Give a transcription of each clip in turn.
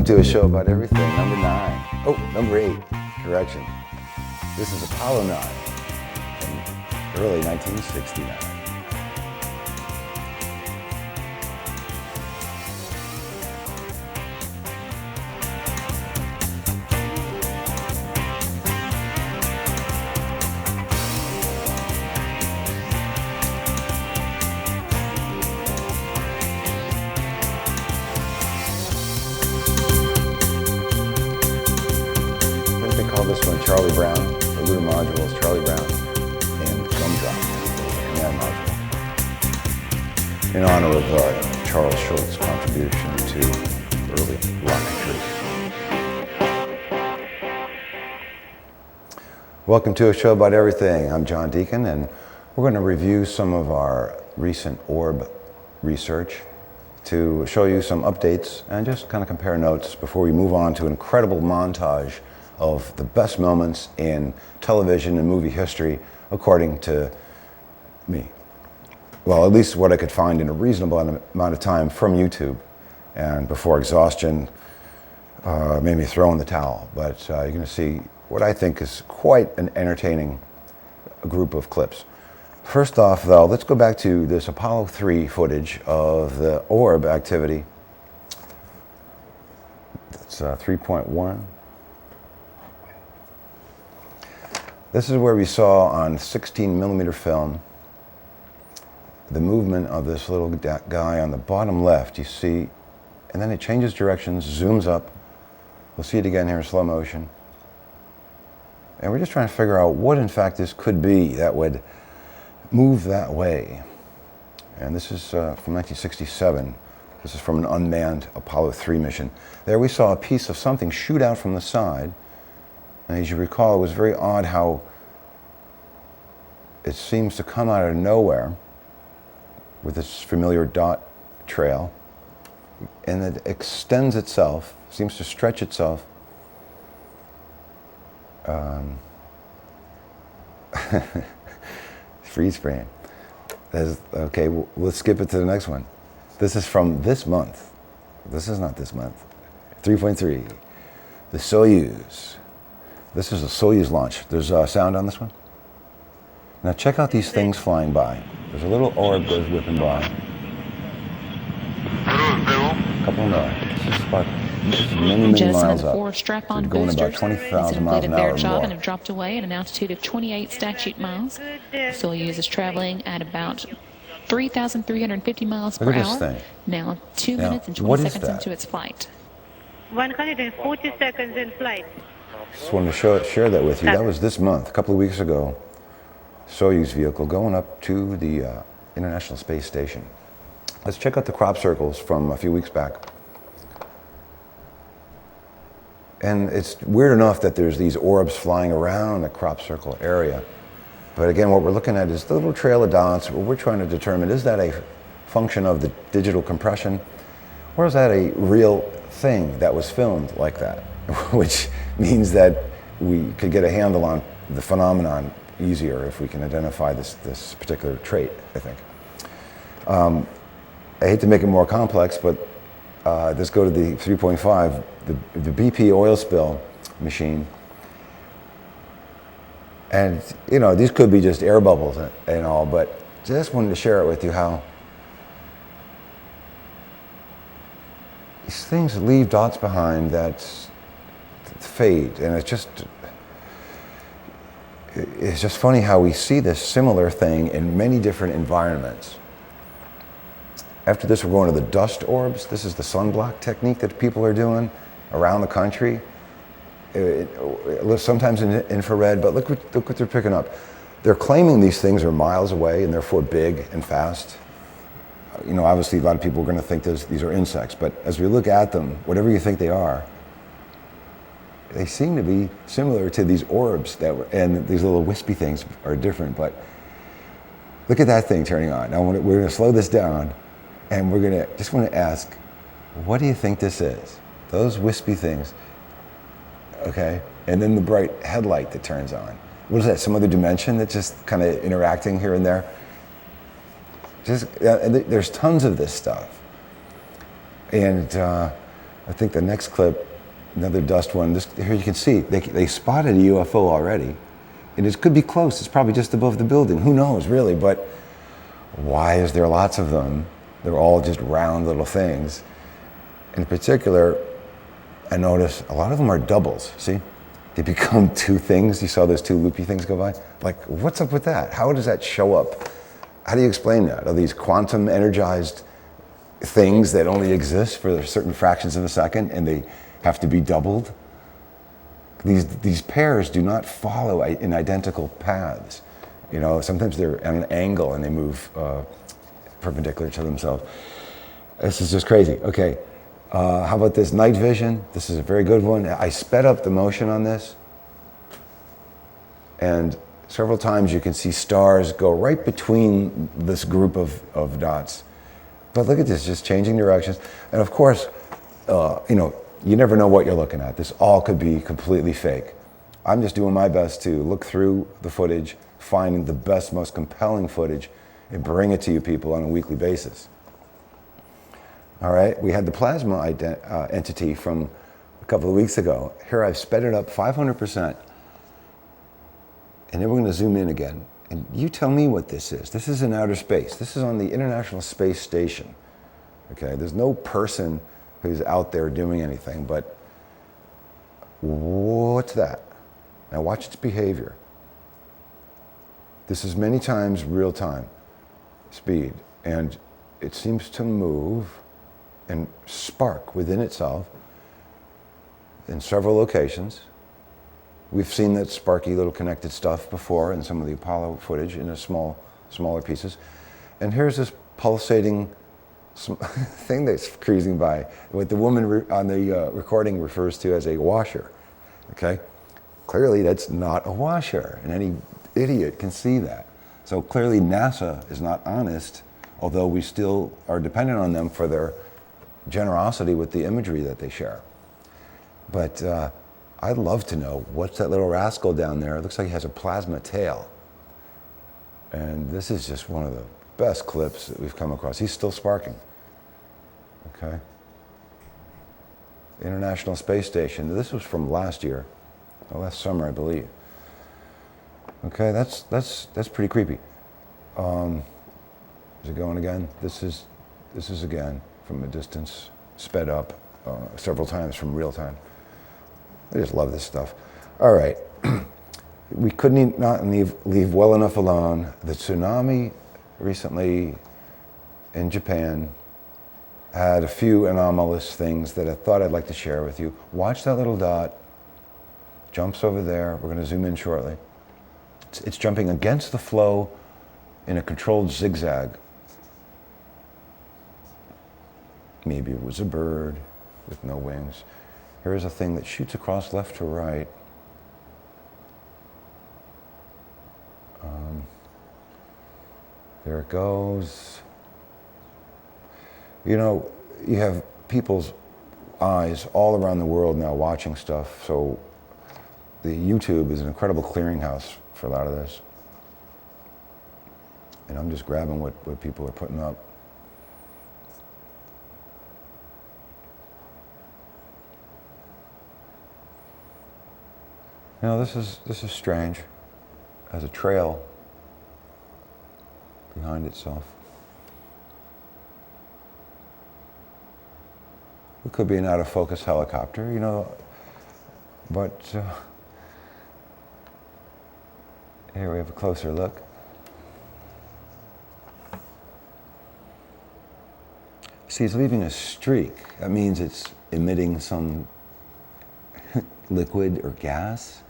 Welcome to a show about everything. Number 8, correction. This is Apollo 9 in early 1969. This one, Charlie Brown, the lunar module is Charlie Brown, and Gumdrop, the command module, in honor of Charles Schultz's contribution to early rocketry. Welcome to a show about everything. I'm John Deecken, and we're going to review some of our recent orb research to show you some updates and just kind of compare notes before we move on to an incredible montage of the best moments in television and movie history, according to me. Well, at least what I could find in a reasonable amount of time from YouTube, and before exhaustion made me throw in the towel. But you're going to see what I think is quite an entertaining group of clips. First off, though, let's go back to this Apollo 3 footage of the orb activity. That's 3.1. This is where we saw on 16 millimeter film the movement of this little guy on the bottom left, you see, and then it changes directions, zooms up. We'll see it again here in slow motion. And we're just trying to figure out what in fact this could be that would move that way. And this is from 1967. This is from an unmanned Apollo 3 mission. There we saw a piece of something shoot out from the side. And as you recall, it was very odd how it seems to come out of nowhere with this familiar dot trail, and it extends itself, seems to stretch itself. Freeze frame. Okay, let's skip it to the next one. This is from this month. This is not this month. 3.3. The Soyuz. This is a Soyuz launch. There's sound on this one. Now check out these things flying by. There's a little orb goes whipping by. A couple more. This is many miles up. Strap-on going about 20,000 miles an hour their job more. and have dropped away at an altitude of 28 statute miles. The Soyuz is traveling at about 3,350 miles per Look at hour. this thing. Now 2 minutes and what 20 is seconds that? into its flight. 140 seconds in flight. Just wanted to share that with you. That was this month, a couple of weeks ago. Soyuz vehicle going up to the International Space Station. Let's check out the crop circles from a few weeks back. And it's weird enough that there's these orbs flying around the crop circle area. But again, what we're looking at is the little trail of dots. What we're trying to determine, is that a function of the digital compression, or is that a real thing that was filmed like that? Which means that we could get a handle on the phenomenon easier if we can identify this particular trait, I think. I hate to make it more complex, but let's go to the 3.5, the BP oil spill machine. And, you know, these could be just air bubbles and all, but just wanted to share it with you how these things leave dots behind that fade, and it's just funny how we see this similar thing in many different environments. After this, we're going to the dust orbs. This is the sunblock technique that people are doing around the country. Sometimes in infrared, but look what they're picking up. They're claiming these things are miles away and therefore big and fast. You know, obviously a lot of people are going to think these are insects, but as we look at them, whatever you think they are, they seem to be similar to these orbs and these little wispy things are different, but look at that thing turning on. Now we're going to slow this down, and we're going to just want to ask, what do you think this is? Those wispy things, okay? And then the bright headlight that turns on. What is that, some other dimension that's just kind of interacting here and there? There's tons of this stuff. And I think the next clip, another dust one, here you can see, they spotted a UFO already. And it could be close, it's probably just above the building, who knows really, but why is there lots of them? They're all just round little things. In particular, I notice a lot of them are doubles, see? They become two things. You saw those two loopy things go by? Like, what's up with that? How does that show up? How do you explain that? Are these quantum energized things that only exist for certain fractions of a second and they have to be doubled? These pairs do not follow in identical paths. You know, sometimes they're at an angle and they move perpendicular to themselves. This is just crazy. Okay. How about this night vision? This is a very good one. I sped up the motion on this. And several times you can see stars go right between this group of dots. But look at this, just changing directions. And of course, you know, you never know what you're looking at. This all could be completely fake. I'm just doing my best to look through the footage, find the best, most compelling footage, and bring it to you people on a weekly basis. All right, we had the plasma entity from a couple of weeks ago. Here I've sped it up 500%. And then we're going to zoom in again. And you tell me what this is. This is in outer space. This is on the International Space Station. Okay, there's no person who's out there doing anything, but what's that? Now watch its behavior. This is many times real time speed, and it seems to move and spark within itself in several locations. We've seen that sparky little connected stuff before in some of the Apollo footage in smaller pieces. And here's this pulsating thing that's cruising by, what the woman on the recording refers to as a washer, okay? Clearly that's not a washer, and any idiot can see that. So clearly NASA is not honest, although we still are dependent on them for their generosity with the imagery that they share. But I'd love to know, what's that little rascal down there? It looks like he has a plasma tail. And this is just one of the best clips that we've come across. He's still sparking, okay? International Space Station. This was from last year, or last summer, I believe. Okay, that's pretty creepy. Is it going again? This is again from a distance, sped up several times from real time. I just love this stuff. All right, we couldn't not leave well enough alone. The tsunami recently in Japan had a few anomalous things that I thought I'd like to share with you. Watch that little dot, jumps over there. We're going to zoom in shortly. It's jumping against the flow in a controlled zigzag. Maybe it was a bird with no wings. Here's a thing that shoots across left to right. There it goes. You know, you have people's eyes all around the world now watching stuff, so the YouTube is an incredible clearinghouse for a lot of this. And I'm just grabbing what people are putting up. You know, this is strange. It has a trail behind itself. It could be an out-of-focus helicopter, you know, but here we have a closer look. See, it's leaving a streak. That means it's emitting some liquid or gas,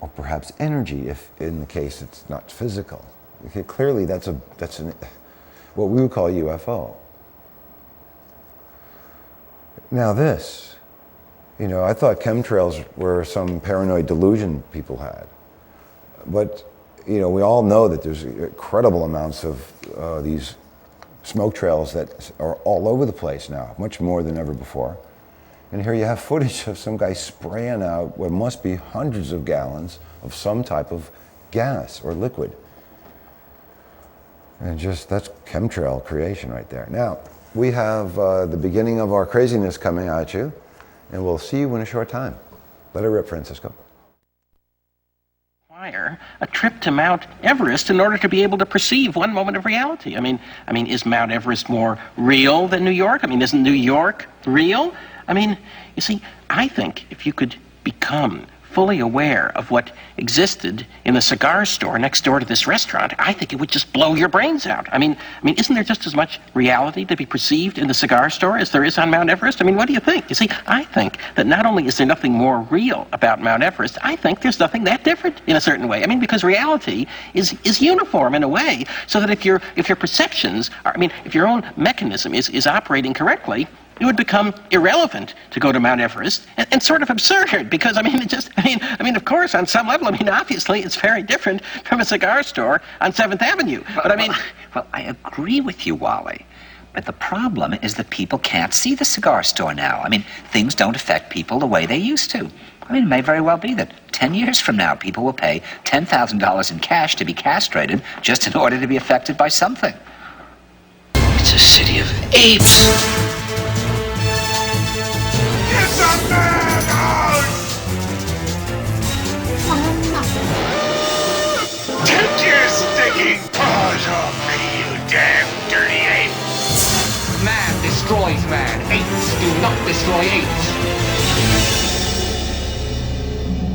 or perhaps energy, if in the case it's not physical. Okay, clearly that's what we would call a UFO. Now this, you know, I thought chemtrails were some paranoid delusion people had. But, you know, we all know that there's incredible amounts of these smoke trails that are all over the place now, much more than ever before. And here you have footage of some guy spraying out what must be hundreds of gallons of some type of gas or liquid. And just, that's chemtrail creation right there. Now, we have the beginning of our craziness coming at you, and we'll see you in a short time. Let it rip, Francisco. A trip to Mount Everest in order to be able to perceive one moment of reality. I mean, is Mount Everest more real than New York? I mean, isn't New York real? I mean, you see, I think if you could become fully aware of what existed in the cigar store next door to this restaurant, I think it would just blow your brains out. I mean, isn't there just as much reality to be perceived in the cigar store as there is on Mount Everest? I mean, what do you think? You see, I think that not only is there nothing more real about Mount Everest, I think there's nothing that different in a certain way. I mean, because reality is uniform in a way, so that if your perceptions are, if your own mechanism is operating correctly, it would become irrelevant to go to Mount Everest and sort of absurd because, of course, on some level, obviously it's very different from a cigar store on 7th Avenue. Well, I agree with you, Wally. But the problem is that people can't see the cigar store now. Things don't affect people the way they used to. It may very well be that 10 years from now, people will pay $10,000 in cash to be castrated just in order to be affected by something. It's a city of apes. It's a madhouse! Take your stinking paws off me, you damn dirty ape! Man destroys man. Apes do not destroy apes.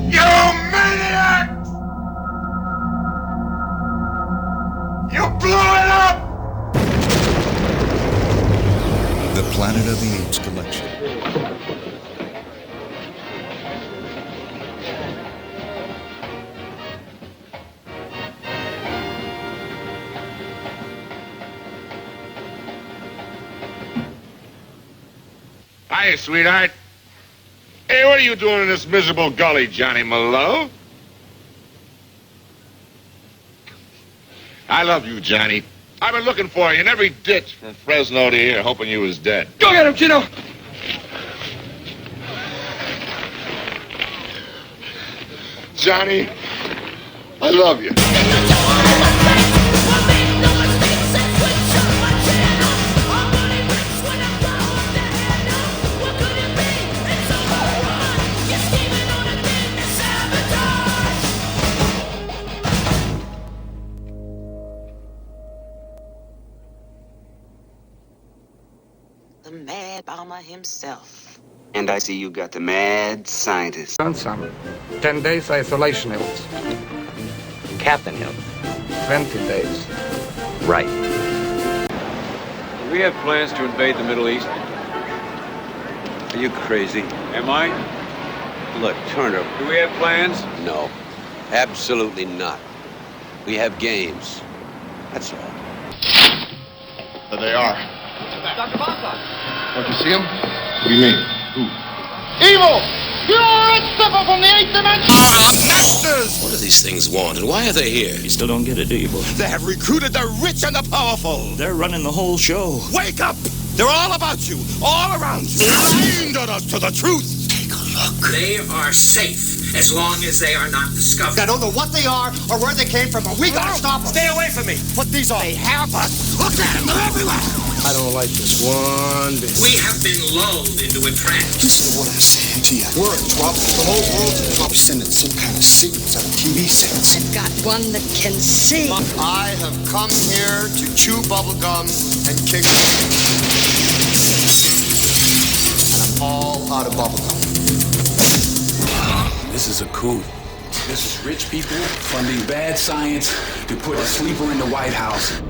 You maniac! You blew it up! The Planet of the Apes collection. Hiya, sweetheart. Hey, what are you doing in this miserable gully, Johnny Malone? I love you, Johnny. I've been looking for you in every ditch from Fresno to here, hoping you was dead. Go get him, Chino! Johnny, I love you. The mad bomber himself. And I see you got the mad scientist. Done some. 10 days isolation hills. Captain Hill. 20 days. Right. Do we have plans to invade the Middle East? Are you crazy? Am I? Look, Turner. Do we have plans? No. Absolutely not. We have games. That's all. There they are. Dr. Bonson! Don't you see them? What do you mean? Who? Evil! Pure and simple from the 8th dimension! Masters! What do these things want, and why are they here? You still don't get it, do you, boy? They have recruited the rich and the powerful. They're running the whole show. Wake up! They're all about you, all around you. Blinded us to the truth. Take a look. They are safe as long as they are not discovered. I don't know what they are or where they came from, but we gotta stop them. Stay away from me. Put these on. They have us. Look at them, they're everywhere. I don't like this one bit. We have been lulled into a trance. Listen to what I'm saying to you. We're in trouble. The whole world's in trouble. Sending some kind of signals out of TV sets. I've got one that can see. I have come here to chew bubblegum and kick. And I'm all out of bubblegum. This is a coup. This is rich people funding bad science to put a sleeper in the White House.